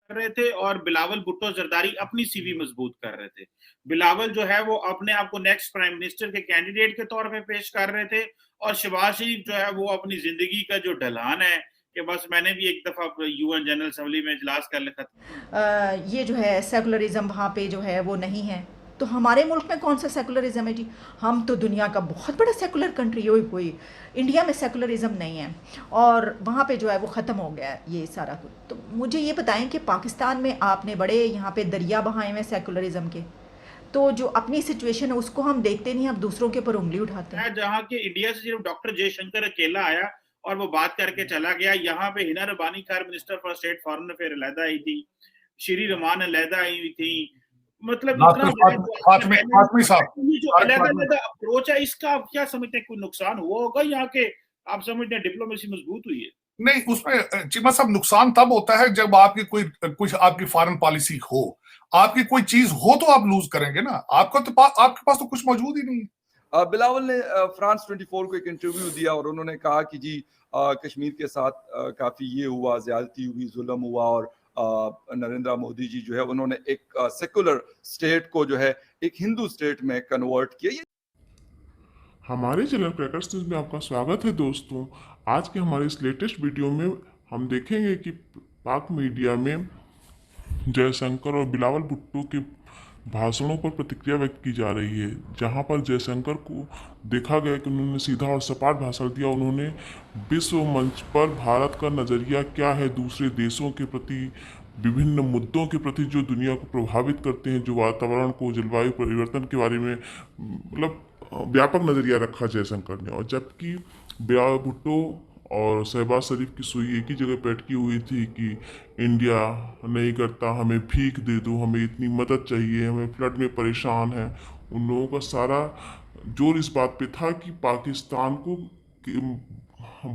कर रहे थे और बिलावल भुट्टो जरदारी अपनी सीवी मजबूत कर रहे थे। बिलावल जो है वो अपने आप को नेक्स्ट प्राइम मिनिस्टर के कैंडिडेट के तौर पे पेश कर रहे थे और शहबाज शरीफ जो है वो अपनी जिंदगी का जो ढलान है कि बस मैंने भी एक दफा यूएन जनरल असेंबली में इजलास कर लिखा ये जो है सेकुलरिज्म वहाँ पे जो है वो नहीं है। तो हमारे मुल्क में कौन सा सेकुलरिज्म है जी? हम तो दुनिया का बहुत बड़ा सेकुलर कंट्री है। कोई इंडिया में सेकुलरिज्म नहीं है और वहाँ पे जो है वो ख़त्म हो गया है ये सारा कुछ। तो मुझे ये बताएं कि पाकिस्तान में आपने बड़े यहाँ पे दरिया बहाए हुए सेकुलरिज्म के, तो जो अपनी सिचुएशन है उसको हम देखते नहीं, हम दूसरों के ऊपर उंगली उठाते हैं। है, जहाँ के इंडिया से सिर्फ डॉक्टर जयशंकर अकेला आया और वो बात करके चला गया। यहाँ पे हिना रबानी खैर minister for state foreign affair अलहदा आई थी, श्री रमान अलहदा आई हुई थी। मतलब इतना जो है फातमी साहब, ये जो अलग अलग अप्रोच है इसका आप क्या समझते हैं, कोई नुकसान हुआ होगा यहाँ के? आप समझते हैं डिप्लोमेसी मजबूत हुई है? नहीं, उसमें चीमा साहब नुकसान तब होता है जब आपकी कोई कुछ आपकी फॉरेन पॉलिसी हो, आपकी कोई चीज हो तो आप लूज करेंगे ना। आपके पास तो कुछ मौजूद ही नहीं है। बिलावल ने फ्रांस 24 को एक इंटरव्यू दिया और उन्होंने कहा कि जी कश्मीर के साथ काफी ये हुआ, ज्यादती हुई, जुल्म हुआ और नरेंद्र मोदी जी जो है उन्होंने एक सेकुलर स्टेट को जो है एक हिंदू स्टेट में कन्वर्ट किया। हमारे चैनल क्रैकर्स न्यूज़ में आपका स्वागत है दोस्तों। आज के हमारे इस लेटेस्ट वीडियो में हम देखेंगे कि पाक मीडिया में जयशंकर और बिलावल भुट्टो के भाषणों पर प्रतिक्रिया व्यक्त की जा रही है, जहां पर जयशंकर को देखा गया कि उन्होंने सीधा और सपाट भाषण दिया। उन्होंने विश्व मंच पर भारत का नज़रिया क्या है दूसरे देशों के प्रति, विभिन्न मुद्दों के प्रति जो दुनिया को प्रभावित करते हैं, जो वातावरण को, जलवायु परिवर्तन के बारे में मतलब व्यापक नज़रिया रखा जयशंकर ने। और जबकि बिलावल भुट्टो और शहबाज शरीफ की सुई एक ही जगह पे अटकी हुई थी कि इंडिया नहीं करता, हमें भीख दे दो, हमें इतनी मदद चाहिए, हमें फ्लड में परेशान है। उन लोगों का सारा जोर इस बात पे था कि पाकिस्तान को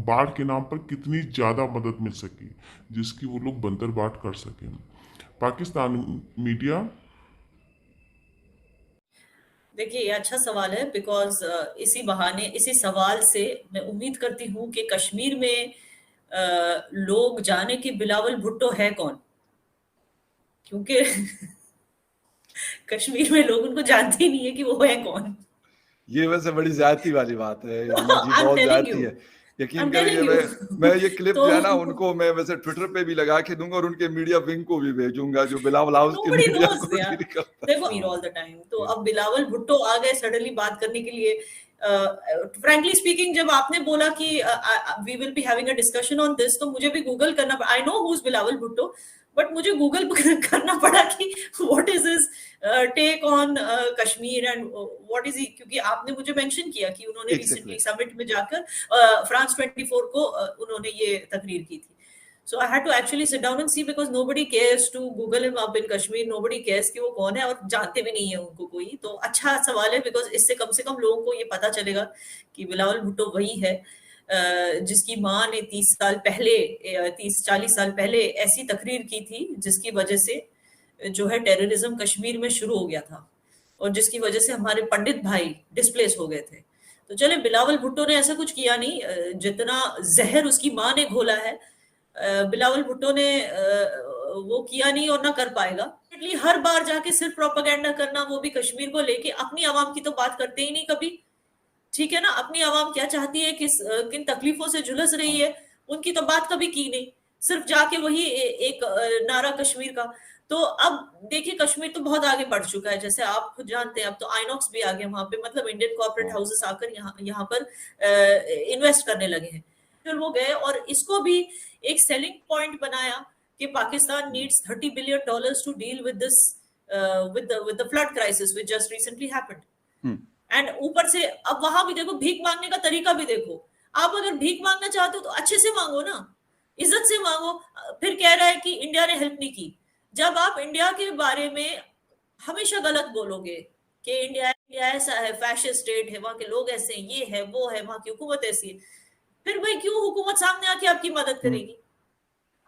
बाढ़ के नाम पर कितनी ज़्यादा मदद मिल सकी, जिसकी वो लोग बंदर बाट कर सकें। पाकिस्तान मीडिया, देखिए ये अच्छा सवाल है बिकॉज इसी बहाने इसी सवाल से मैं उम्मीद करती हूँ कि कश्मीर में लोग जाने कि बिलावल भुट्टो है कौन, क्योंकि कश्मीर में लोग उनको जानते ही नहीं है कि वो है कौन। ये वैसे बड़ी ज्यादती वाली बात है, जी बहुत ज्यादती है। यकीन करिए मैं ये क्लिप जो है ना उनको मैं वैसे ट्विटर पे भी लगा के दूंगा और उनके मीडिया विंग को भी भेजूंगा जो बिलावल हाउस के मीडिया को देखो ऑल द टाइम। तो अब बिलावल भुट्टो आ गए सडनली बात करने के लिए। फ्रैंकली स्पीकिंग, जब आपने बोला कि we will be having a discussion on this, तो मुझे भी गूगल करना पड़ा। I know who is Bilawal Bhutto, but मुझे गूगल करना पड़ा कि what is his take on Kashmir and what is he, क्योंकि आपने मुझे मेंशन किया कि उन्होंने रिसेंटली समिट में जाकर फ्रांस 24 को उन्होंने ये तकरीर की थी। So I had to actually sit down and see because nobody cares to Google him up in Kashmir. Nobody cares कि वो कौन है और जानते भी नहीं है उनको कोई। तो अच्छा सवाल है बिकॉज इससे कम से कम लोगों को ये पता चलेगा कि बिलावल भुट्टो वही है जिसकी माँ ने 30-40 साल पहले ऐसी तकरीर की थी जिसकी वजह से जो है टेररिज्म कश्मीर में शुरू हो गया था और जिसकी वजह से हमारे पंडित भाई डिस्प्लेस हो गए थे। तो चले, बिलावल भुट्टो ने ऐसा कुछ किया नहीं, जितना जहर उसकी माँ ने घोला है बिलावल भुट्टो ने वो किया नहीं और ना कर पाएगा। हर बार जाके सिर्फ प्रोपेगेंडा करना, वो भी कश्मीर को लेके, अपनी आवाम की तो बात करते ही नहीं कभी। ठीक है ना, अपनी आवाम क्या चाहती है, किन तकलीफों से झुलस रही है, उनकी तो बात कभी की नहीं, सिर्फ जाके वही एक नारा कश्मीर का। तो अब देखिए कश्मीर तो बहुत आगे बढ़ चुका है, जैसे आप खुद जानते हैं। अब तो आइनॉक्स भी आ गए वहां पे, मतलब इंडियन कॉर्पोरेट हाउसेस आकर यहाँ पर इन्वेस्ट करने लगे हैं। फिर वो गए और इसको भी एक सेलिंग पॉइंट बनाया कि Pakistan needs $30 billion to deal with this with the flood crisis which just recently happened. And ऊपर से अब वहां भी देखो, भीख मांगने का तरीका भी देखो। आप अगर भीख मांगना चाहते हो तो अच्छे से मांगो ना, इज्जत से मांगो। फिर कह रहा है कि इंडिया ने हेल्प नहीं की। जब आप इंडिया के बारे में हमेशा गलत बोलोगे कि इंडिया ऐसा है, फैशिस्ट स्टेट है, वहां के लोग ऐसे हैं, ये है वो है, वहां की हुकूमत ऐसी है, फिर भाई क्यों हुकूमत सामने आके आपकी मदद करेगी?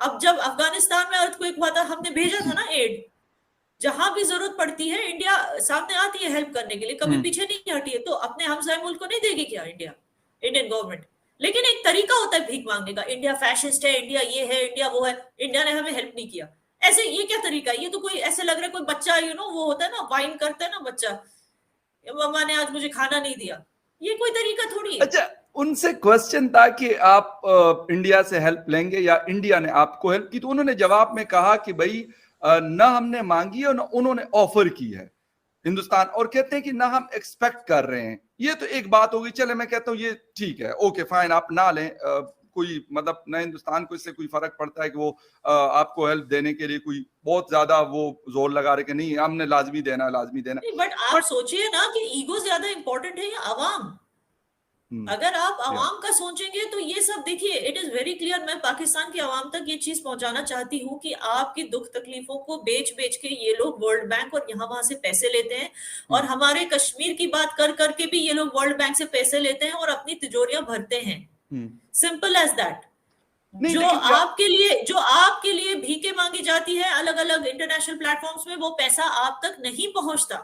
अब जब अफगानिस्तान में अर्थक्वेक हुआ था, हमने भेजा था ना एड, जहां भी जरूरत पड़ती है इंडिया सामने आती है हेल्प करने के लिए, कभी पीछे नहीं हटी है। तो अपने हमसाय मुल्क को नहीं देगी क्या इंडियन गवर्नमेंट? लेकिन एक तरीका होता है भीख मांगने का, इंडिया फैशिस्ट है, इंडिया ये है, इंडिया वो है, इंडिया ने हमें हेल्प नहीं किया, ऐसे ये क्या तरीका है? ये तो कोई ऐसे लग रहा है कोई बच्चा वो होता है ना, वाइन करता है ना बच्चा, मम्मा ने आज मुझे खाना नहीं दिया। ये कोई तरीका थोड़ी है। अच्छा, उनसे क्वेश्चन था कि आप इंडिया से हेल्प लेंगे या इंडिया ने आपको हेल्प की, तो उन्होंने जवाब में कहा कि भाई ना हमने मांगी है और ना उन्होंने ऑफर की है हिंदुस्तान, और कहते हैं कि ना हम एक्सपेक्ट कर रहे हैं। ये तो एक बात होगी, चले मैं कहता हूं ये ठीक है, ओके फाइन, आप ना लें, कोई मतलब ना हिंदुस्तान को इससे कोई फर्क पड़ता है कि वो आपको हेल्प देने के लिए कोई बहुत ज्यादा वो जोर लगा रहे कि नहीं हमने लाजमी देना लाजमी देना। बट आप सोचिए ना कि ईगो ज्यादा इंपॉर्टेंट है या आवाम? अगर आप आवाम का सोचेंगे तो ये सब देखिए, इट इज वेरी क्लियर। मैं पाकिस्तान की आवाम तक ये चीज पहुंचाना चाहती हूँ कि आपकी दुख तकलीफों को बेच बेच के ये लोग वर्ल्ड बैंक और यहाँ वहां से पैसे लेते हैं, और हमारे कश्मीर की बात कर करके भी ये लोग वर्ल्ड बैंक से पैसे लेते हैं और अपनी तिजोरियां भरते हैं। Simple as that. जो आपके लिए भीखे मांगी जाती है अलग अलग इंटरनेशनल प्लेटफॉर्म्स में, वो पैसा आप तक नहीं पहुंचता।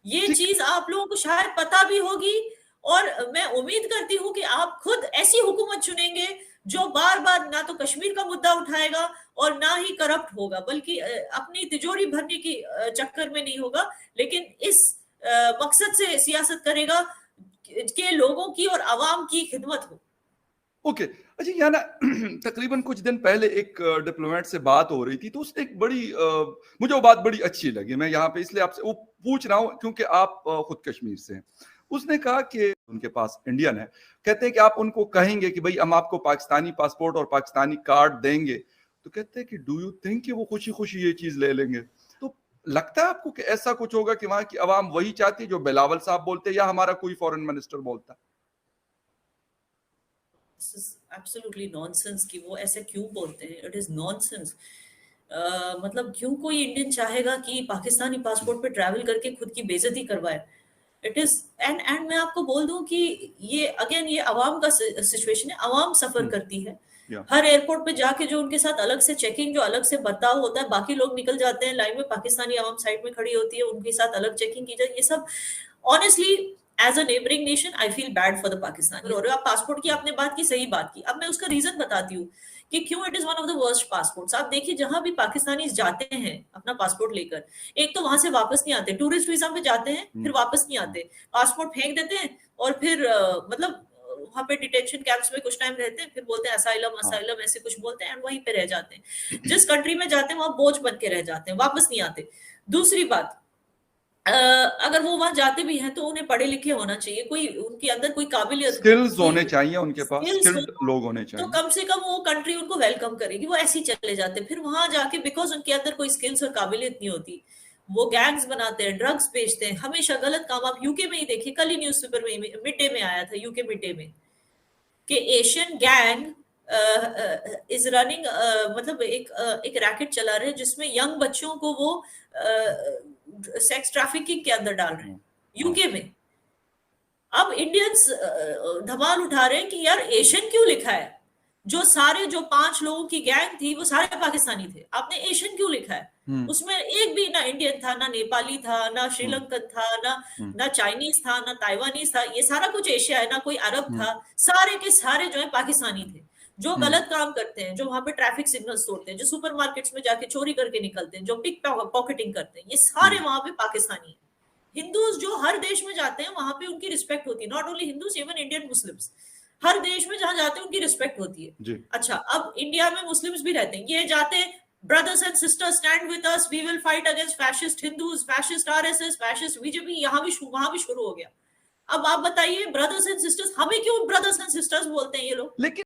ये चीज आप लोगों को शायद पता भी होगी, और मैं उम्मीद करती हूं कि आप खुद ऐसी हुकूमत चुनेंगे जो बार बार ना तो कश्मीर का मुद्दा उठाएगा और ना ही करप्ट होगा, बल्कि अपनी तिजोरी भरने की चक्कर में नहीं होगा, लेकिन इस मकसद से सियासत करेगा कि लोगों की और आवाम की खिदमत हो। ओके अच्छा, यहाँ ना तकरीबन कुछ दिन पहले एक डिप्लोमेट से बात हो रही थी, तो उसने एक बड़ी मुझे वो बात बड़ी अच्छी लगी। मैं यहाँ पे इसलिए आपसे वो पूछ रहा हूँ क्योंकि आप खुद कश्मीर से हैं। उसने कहा कि उनके पास इंडियन है, कहते हैं कि आप उनको कहेंगे कि भाई हम आपको पाकिस्तानी पासपोर्ट और पाकिस्तानी कार्ड देंगे, तो कहते हैं कि डू यू थिंक कि वो खुशी खुशी ये चीज ले लेंगे? तो लगता है आपको कि ऐसा कुछ होगा कि वहां की आवाम वही चाहती है जो बिलावल साहब बोलते हैं या हमारा कोई फॉरेन मिनिस्टर बोलता है? एब्सोल्युटली नॉनसेंस कि वो ऐसे क्यों बोलते हैं। It is nonsense. मतलब क्यों कोई इंडियन चाहेगा कि पाकिस्तानी पासपोर्ट पे ट्रैवल करके खुद की बेइज्जती करवाए? इट इज एंड मैं आपको बोल दूं कि ये अगेन ये आवाम का सिचुएशन है, आवाम सफर करती है। हर एयरपोर्ट पे जाके जो उनके साथ अलग से चेकिंग, जो अलग से बर्ताव होता है, बाकी लोग निकल जाते हैं लाइन में, पाकिस्तानी आवाम साइड में खड़ी होती है, उनके साथ अलग चेकिंग की जाए। ये सब honestly as a neighbouring nation I feel bad for the Pakistani. और आप पासपोर्ट की आपने बात की, सही बात की। अब मैं उसका रीजन बताती हूँ कि क्यों it is one of the worst passports. आप देखिए जहां भी पाकिस्तानी जाते हैं अपना पासपोर्ट लेकर, एक तो वहां से वापस नहीं आते, टूरिस्ट वीजा पे जाते हैं फिर वापस नहीं आते, पासपोर्ट फेंक देते हैं और फिर मतलब वहां पे डिटेंशन कैंप्स में कुछ टाइम रहते हैं, फिर बोलते हैं असाइलम असाइलम ऐसे कुछ बोलते हैं, एंड वहीं पे रह जाते हैं। जिस कंट्री में जाते हैं वहां बोझ बन के रह जाते हैं, वापस नहीं आते। दूसरी बात, अगर वो वहां जाते भी हैं तो उन्हें पढ़े लिखे होना चाहिए, कोई उनके अंदर कोई काबिलियत, स्किल्स होने चाहिए उनके पास, स्किल्ड लोग होने चाहिए, तो कम से कम वो कंट्री उनको वेलकम करेगी। वो ऐसे ही चले जाते हैं, फिर वहां जाके बिकॉज उनके अंदर कोई स्किल्स और काबिलियत नहीं होती, वो गैंग्स बनाते हैं, ड्रग्स बेचते हैं, हमेशा गलत काम। आप यूके में ही देखिए, कल ही न्यूज़पेपर में मिड डे में आया था, यूके मिड डे में, कि एशियन गैंग इज रनिंग, मतलब एक रैकेट चला रहे हैं जिसमें यंग बच्चों को वो सेक्स ट्रैफिकिंग के अंदर डाल रहे हैं यूके में। अब इंडियंस धमाल उठा रहे हैं कि यार एशियन क्यों लिखा है? जो 5 लोगों की गैंग थी वो सारे पाकिस्तानी थे, आपने एशियन क्यों लिखा है? उसमें एक भी ना इंडियन था, ना नेपाली था, ना श्रीलंकन था, ना चाइनीज था, ना ताइवानीज था। ये सारा कुछ एशिया है, ना कोई अरब था। सारे के सारे जो है पाकिस्तानी थे, जो गलत काम करते हैं, जो वहां पे ट्रैफिक सिग्नल्स तोड़ते हैं, जो सुपरमार्केट्स में जाके चोरी करके निकलते हैं, जो पिक पॉकेटिंग करते हैं, ये सारे वहां पे पाकिस्तानी हैं। हिंदूज जो हर देश में जाते हैं वहां पे उनकी रिस्पेक्ट होती है, not only Hindus, even Indian Muslims, हर देश में जहां जाते हैं उनकी रिस्पेक्ट होती है। अच्छा, अब इंडिया में मुस्लिम्स भी रहते हैं, ये जाते हैं, brothers and sisters stand with us, we will fight against fascist Hindus, fascist RSS, fascist BJP. वहां भी शुरू हो गया। अब आप बताइए, ब्रदर्स एंड सिस्टर्स, हमें क्यों ब्रदर्स एंड सिस्टर्स बोलते हैं ये लोग? लेकिन